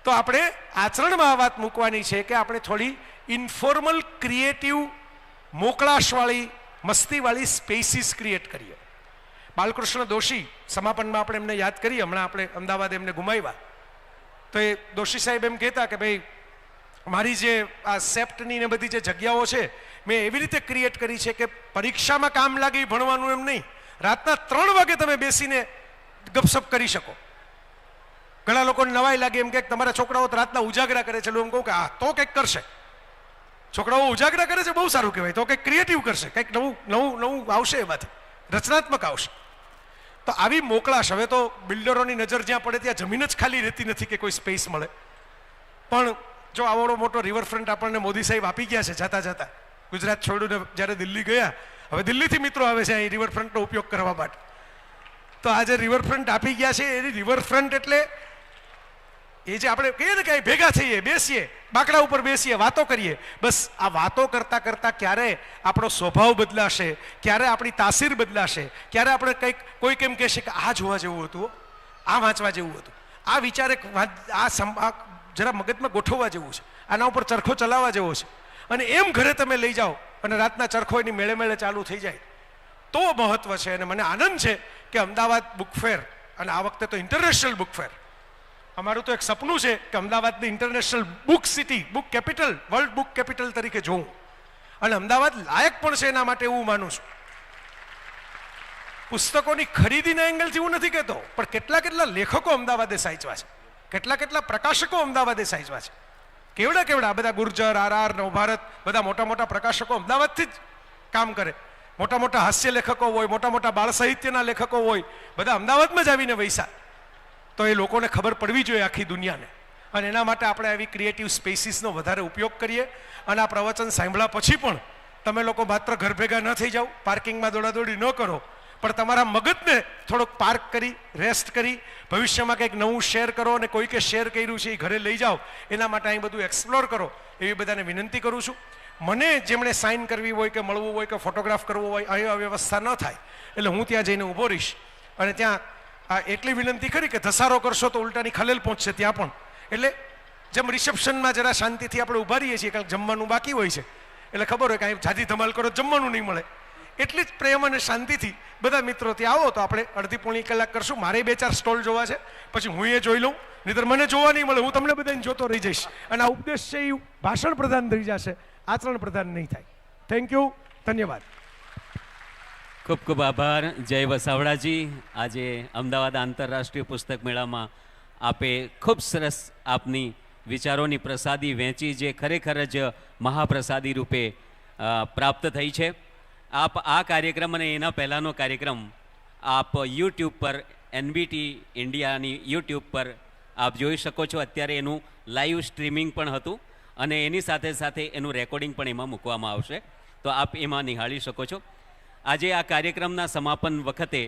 તો આપણે આચરણમાં આ વાત મૂકવાની છે કે આપણે થોડી ઇન્ફોર્મલ, ક્રિએટિવ, મોકળાશવાળી, મસ્તીવાળી સ્પેસીસ ક્રિએટ કરીએ. બાલકૃષ્ણ દોશી, સમાપનમાં આપણે એમને યાદ કરીએ, હમણાં આપણે અમદાવાદ એમને ગુમાવ્યા. તો એ દોશી સાહેબ એમ કહેતા કે ભાઈ મારી જે આ સેપ્ટની ને બધી જે જગ્યાઓ છે મેં એવી રીતે ક્રિએટ કરી છે કે પરીક્ષામાં કામ લાગે એ ભણવાનું એમ નહીં, રાતના 3 વાગે તમે બેસીને ગપસપ કરી શકો. ઘણા લોકોને નવાઈ લાગે એમ કે તમારા છોકરાઓ રાતના ઉજાગરા કરે છે. હું કહું કે આ તો કંઈક કરશે, છોકરાઓ ઉજાગરા કરે છે બહુ સારું કહેવાય, તો કંઈક ક્રિએટિવ કરશે, કંઈક નવું આવશે, એમાંથી રચનાત્મક આવશે. તો આવી મોકળાશ, હવે તો બિલ્ડરોની નજર જ્યાં પડે ત્યાં જમીન જ ખાલી રહેતી નથી કે કોઈ સ્પેસ મળે. પણ જો આવડો મોટો રિવરફ્રન્ટ આપણને મોદી સાહેબ આપી ગયા છે જતા જતા, ગુજરાત છોડીને જ્યારે દિલ્હી ગયા, હવે દિલ્હીથી મિત્રો આવે છે અહીં રિવરફ્રન્ટનો ઉપયોગ કરવા માટે. તો આ જે રિવરફ્રન્ટ આપી ગયા છે એ રિવરફ્રન્ટ એટલે એ જે આપણે કહીએ ને કે ભેગા થઈએ, બેસીએ, બાકડા ઉપર બેસીએ, વાતો કરીએ. બસ આ વાતો કરતાં કરતાં ક્યારે આપણો સ્વભાવ બદલાશે, ક્યારે આપણી તાસીર બદલાશે, ક્યારે આપણે કંઈક કોઈક એમ કહેશે કે આ જોવા જેવું હતું, આ વાંચવા જેવું હતું, આ વિચારે આ જરા મગજમાં ગોઠવવા જેવું છે, આના ઉપર ચરખો ચલાવવા જેવો છે. અને એમ ઘરે તમે લઈ જાઓ અને રાતના ચરખો એની મેળે મેળે ચાલુ થઈ જાય તો મહત્વ છે. અને મને આનંદ છે કે અમદાવાદ બુક ફેર, અને આ વખતે તો ઇન્ટરનેશનલ બુક ફેર, અમારું તો એક સપનું છે કે અમદાવાદની international book city, book capital, world book capital તરીકે જોઉં. અને અમદાવાદ લાયક પણ છે એના માટે એવું માનું છું. પુસ્તકોની ખરીદીના એંગલથી હું નથી કહેતો, પણ કેટલા કેટલા લેખકો અમદાવાદે સાચવા છે, કેટલા કેટલા પ્રકાશકો અમદાવાદે સાચવા છે, કેવડા કેવડા બધા ગુર્જર, RR, નવભારત, બધા મોટા મોટા પ્રકાશકો અમદાવાદથી જ કામ કરે. મોટા મોટા હાસ્ય લેખકો હોય, મોટા મોટા બાળ સાહિત્યના લેખકો હોય, બધા અમદાવાદમાં જ આવીને વૈસા. તો એ લોકોને ખબર પડવી જોઈએ આખી દુનિયાને, અને એના માટે આપણે આવી ક્રિએટિવ સ્પેસીસનો વધારે ઉપયોગ કરીએ. અને આ પ્રવચન સાંભળ્યા પછી પણ તમે લોકો માત્ર ઘર ભેગા ન થઈ જાઓ, પાર્કિંગમાં દોડાદોડી ન કરો, પણ તમારા મગજને થોડોક પાર્ક કરી રેસ્ટ કરી ભવિષ્યમાં કંઈક નવું શેર કરો, અને કોઈકે શેર કર્યું છે એ ઘરે લઈ જાઓ. એના માટે અહીં બધું એક્સપ્લોર કરો એવી બધાને વિનંતી કરું છું. મને જેમણે સાઇન કરવી હોય કે મળવું હોય કે ફોટોગ્રાફ કરવો હોય અહીં અવ્યવસ્થા ન થાય એટલે હું ત્યાં જઈને ઊભો રહીશ. અને ત્યાં એટલી વિનંતી કરી કે ધસારો કરશો તો ઉલટાની ખલેલ પહોંચશે ત્યાં પણ. એટલે જેમ રિસેપ્શનમાં જરા શાંતિથી આપણે ઊભા રહીએ છીએ, કારણ જમવાનું બાકી હોય છે એટલે ખબર હોય કે અહીં જાજી ધમાલ કરો જમવાનું નહીં મળે, એટલી જ પ્રેમ અને શાંતિથી બધા મિત્રો ત્યાં આવો તો આપણે અડધી પોણી કલાક કરશું. મારે 2-4 સ્ટોલ જોવા છે, પછી હું એ જોઈ લઉં, નહીંતર મને જોવા નહીં મળે, હું તમને બધાને જોતો રહી જઈશ. અને આ ઉપદેશ છે એ ભાષણ પ્રધાન થઈ જશે, આચરણ પ્રધાન નહીં થાય. થેન્ક યુ, ધન્યવાદ. ખૂબ ખૂબ આભાર જય વસાવડાજી. આજે અમદાવાદ આંતરરાષ્ટ્રીય પુસ્તક મેળામાં આપે ખૂબ સરસ આપની વિચારોની પ્રસાદી વહેંચી, જે ખરેખર જ મહાપ્રસાદી રૂપે પ્રાપ્ત થઈ છે. આપ આ કાર્યક્રમ અને એના પહેલાંનો કાર્યક્રમ આપ યુટ્યુબ પર એનબીટી ઇન્ડિયાની યુટ્યુબ પર આપ જોઈ શકો છો. અત્યારે એનું લાઈવ સ્ટ્રીમિંગ પણ હતું અને એની સાથે સાથે એનું રેકોર્ડિંગ પણ એમાં મૂકવામાં આવશે, તો આપ એમાં નિહાળી શકો છો. આજે આ કાર્યક્રમના સમાપન વખતે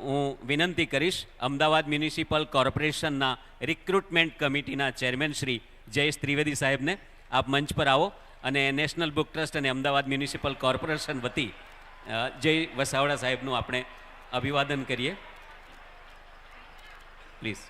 હું વિનંતી કરીશ અમદાવાદ મ્યુનિસિપલ કોર્પોરેશનના રિક્રુટમેન્ટ કમિટીના ચેરમેન શ્રી જયેશ ત્રિવેદી સાહેબને. આપ મંચ પર આવો અને નેશનલ બુક ટ્રસ્ટ અને અમદાવાદ મ્યુનિસિપલ કોર્પોરેશન વતી જય વસાવડા સાહેબનું આપણે અભિવાદન કરીએ. પ્લીઝ.